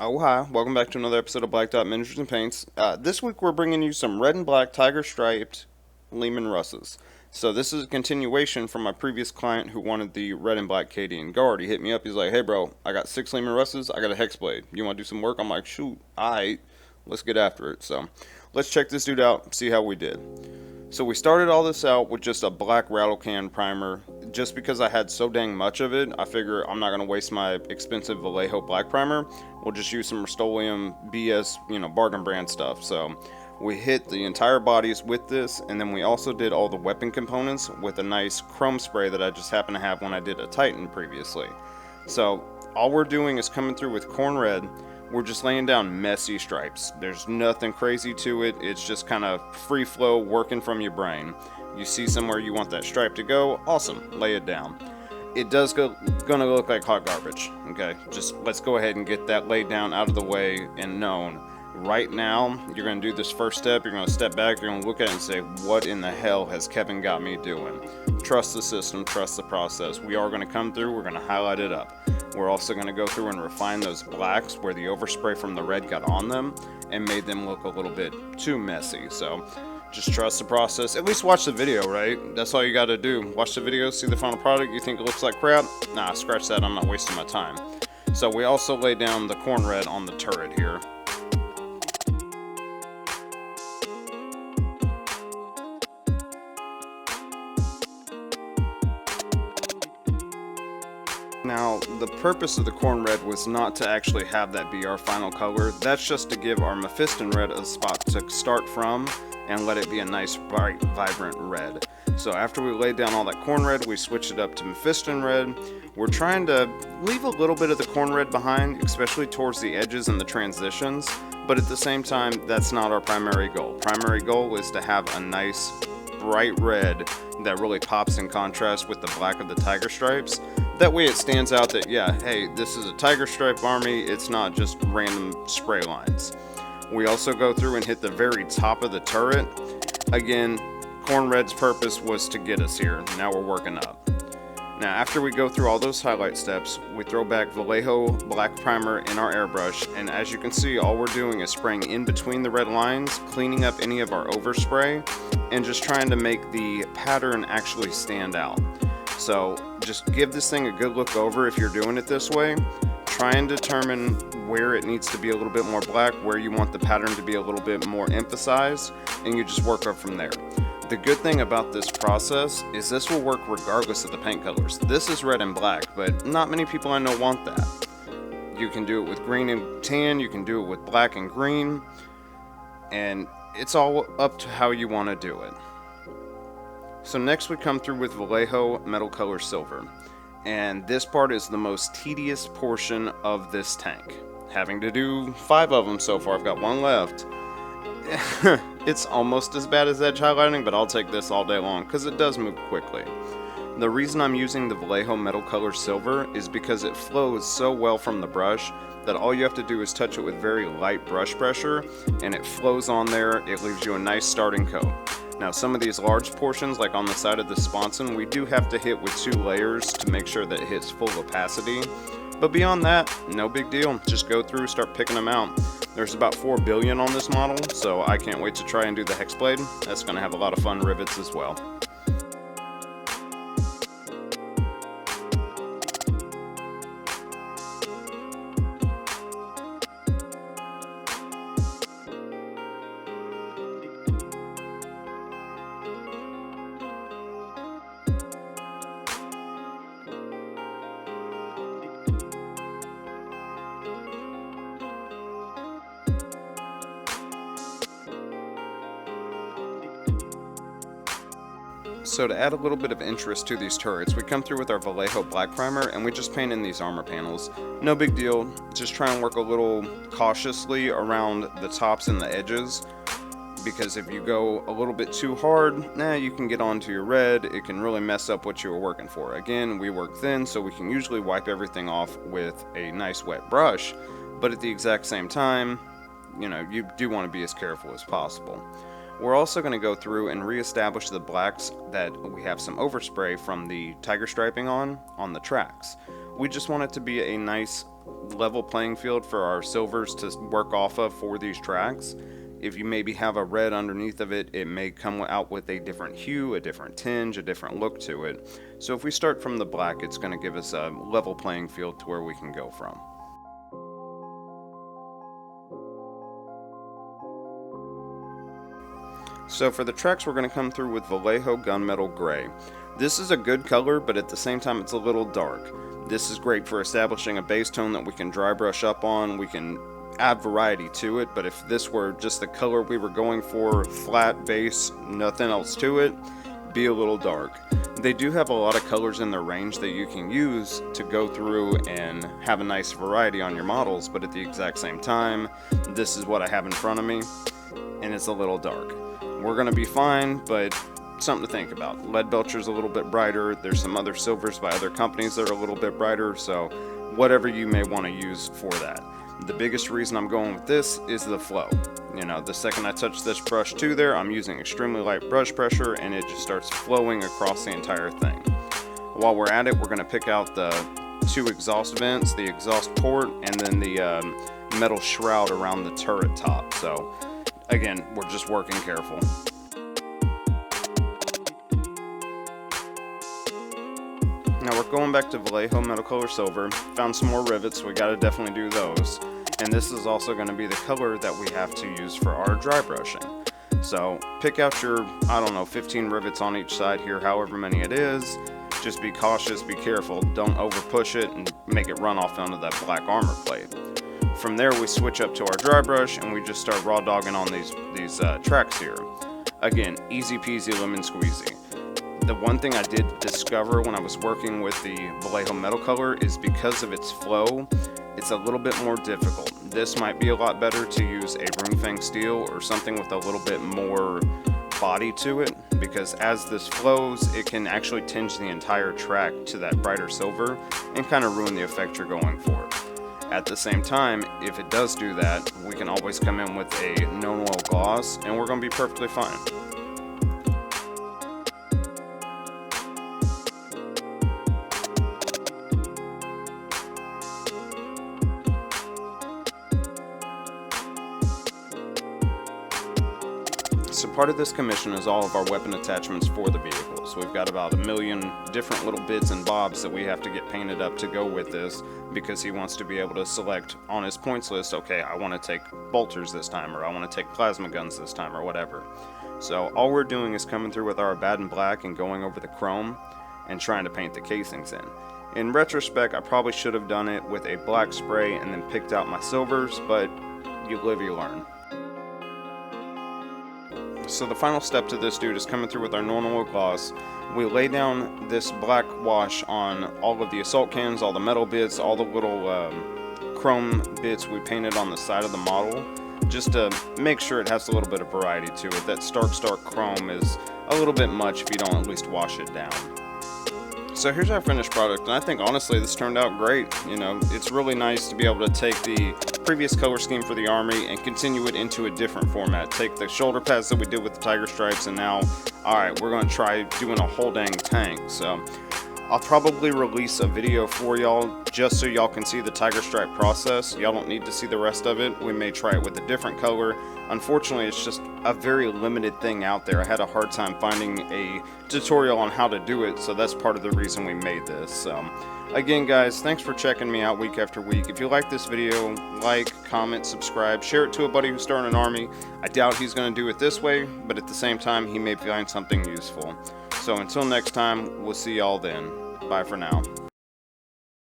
Oh hi, welcome back to another episode of Blackdot Miniatures and Paints. This week we're bringing you some red and black tiger striped Leman Russes. So this is a continuation from my previous client who wanted the red and black Cadian Guard. He hit me up, he's like, hey bro, I got 6 Leman Russes, I got a hex blade. You want to do some work? I'm like, shoot, alright, let's get after it. So let's check this dude out, see how we did. So we started all this out with just a black rattle can primer. Just because I had so dang much of it, I figure I'm not going to waste my expensive Vallejo black primer. We'll just use some Rust-Oleum BS, bargain brand stuff. So we hit the entire bodies with this, and then we also did all the weapon components with a nice chrome spray that I just happened to have when I did a Titan previously. So all we're doing is coming through with Khorne Red. We're just laying down messy stripes. There's nothing crazy to it. It's just kind of free flow working from your brain. You see somewhere you want that stripe to go, awesome, lay it down. It does gonna look like hot garbage, okay? Just let's go ahead and get that laid down out of the way and known. Right now, you're gonna do this first step, you're gonna step back, you're gonna look at it and say, what in the hell has Kevin got me doing? Trust the system, trust the process. We are gonna come through, we're gonna highlight it up. We're also going to go through and refine those blacks where the overspray from the red got on them and made them look a little bit too messy. So just trust the process. At least watch the video, right? That's all you got to do. Watch the video, see the final product. You think it looks like crap? Nah, scratch that. I'm not wasting my time. So we also laid down the Khorne Red on the turret here. Now, the purpose of the Khorne Red was not to actually have that be our final color. That's just to give our Mepheston Red a spot to start from and let it be a nice, bright, vibrant red. So after we laid down all that Khorne Red, we switched it up to Mepheston Red. We're trying to leave a little bit of the Khorne Red behind, especially towards the edges and the transitions, but at the same time, that's not our primary goal. Primary goal is to have a nice, bright red that really pops in contrast with the black of the tiger stripes. That way it stands out that, yeah, hey, this is a tiger stripe army, it's not just random spray lines. We also go through and hit the very top of the turret. Again, Khorne Red's purpose was to get us here. Now we're working up. Now after we go through all those highlight steps, we throw back Vallejo black primer in our airbrush, and as you can see, all we're doing is spraying in between the red lines, cleaning up any of our overspray, and just trying to make the pattern actually stand out. So just give this thing a good look over if you're doing it this way. Try and determine where it needs to be a little bit more black, where you want the pattern to be a little bit more emphasized, and you just work up from there. The good thing about this process is this will work regardless of the paint colors. This is red and black, but not many people I know want that. You can do it with green and tan, you can do it with black and green, and it's all up to how you want to do it. So next we come through with Vallejo Metal Color Silver, and this part is the most tedious portion of this tank. Having to do 5 of them so far, I've got 1 left. It's almost as bad as edge highlighting, but I'll take this all day long because it does move quickly. The reason I'm using the Vallejo Metal Color Silver is because it flows so well from the brush that all you have to do is touch it with very light brush pressure and it flows on there. It leaves you a nice starting coat. Now some of these large portions, like on the side of the sponson, we do have to hit with 2 layers to make sure that it hits full opacity. But beyond that, no big deal. Just go through, start picking them out. There's about 4 billion on this model, so I can't wait to try and do the hex blade. That's going to have a lot of fun rivets as well. So to add a little bit of interest to these turrets, we come through with our Vallejo black primer and we just paint in these armor panels. No big deal, just try and work a little cautiously around the tops and the edges, because if you go a little bit too hard, you can get onto your red, it can really mess up what you were working for. Again, we work thin, so we can usually wipe everything off with a nice wet brush, but at the exact same time, you do want to be as careful as possible. We're also going to go through and reestablish the blacks that we have some overspray from the tiger striping on the tracks. We just want it to be a nice level playing field for our silvers to work off of for these tracks. If you maybe have a red underneath of it, it may come out with a different hue, a different tinge, a different look to it. So if we start from the black, it's going to give us a level playing field to where we can go from. So for the tracks, we're going to come through with Vallejo Gunmetal Grey. This is a good color, but at the same time it's a little dark. This is great for establishing a base tone that we can dry brush up on. We can add variety to it, but if this were just the color we were going for, flat base, nothing else to it, be a little dark. They do have a lot of colors in their range that you can use to go through and have a nice variety on your models, but at the exact same time, this is what I have in front of me, and it's a little dark. We're going to be fine, but something to think about. Leadbelcher's a little bit brighter. There's some other silvers by other companies that are a little bit brighter, so whatever you may want to use for that. The biggest reason I'm going with this is the flow. You know, the second I touch this brush to there, I'm using extremely light brush pressure and it just starts flowing across the entire thing. While we're at it, we're going to pick out the 2 exhaust vents, the exhaust port, and then the metal shroud around the turret top. So again, we're just working careful. Now we're going back to Vallejo Metal Color Silver. Found some more rivets, so we gotta definitely do those. And this is also going to be the color that we have to use for our dry brushing. So pick out your, I don't know, 15 rivets on each side here, however many it is. Just be cautious, be careful, don't over push it and make it run off onto that black armor plate. From there we switch up to our dry brush and we just start raw dogging on these tracks here. Again, easy peasy lemon squeezy. The one thing I did discover when I was working with the Vallejo metal color is because of its flow, it's a little bit more difficult. This might be a lot better to use a Broomfang steel or something with a little bit more body to it, because as this flows, it can actually tinge the entire track to that brighter silver and kind of ruin the effect you're going for. At the same time, if it does do that, we can always come in with a Nuln Oil Gloss and we're going to be perfectly fine. So part of this commission is all of our weapon attachments for the vehicle. So we've got about 1 million different little bits and bobs that we have to get painted up to go with this, because he wants to be able to select on his points list, okay, I want to take bolters this time, or I want to take plasma guns this time, or whatever. So all we're doing is coming through with our Abaddon Black and going over the chrome and trying to paint the casings in. In retrospect, I probably should have done it with a black spray and then picked out my silvers, but you live, you learn. So the final step to this dude is coming through with our Nuln Oil Gloss. We lay down this black wash on all of the assault cannons, all the metal bits, all the little chrome bits we painted on the side of the model, just to make sure it has a little bit of variety to it. That stark chrome is a little bit much if you don't at least wash it down. So here's our finished product, and I think honestly this turned out great. You know, it's really nice to be able to take the previous color scheme for the army and continue it into a different format. Take the shoulder pads that we did with the tiger stripes, and now, alright, we're going to try doing a whole dang tank. So I'll probably release a video for y'all just so y'all can see the tiger stripe process. Y'all don't need to see the rest of it. We may try it with a different color. Unfortunately, it's just a very limited thing out there. I had a hard time finding a tutorial on how to do it, so that's part of the reason we made this. Again, guys, thanks for checking me out week after week. If you like this video, like, comment, subscribe, share it to a buddy who's starting an army. I doubt he's going to do it this way, but at the same time, he may find something useful. So until next time, we'll see y'all then. Bye for now.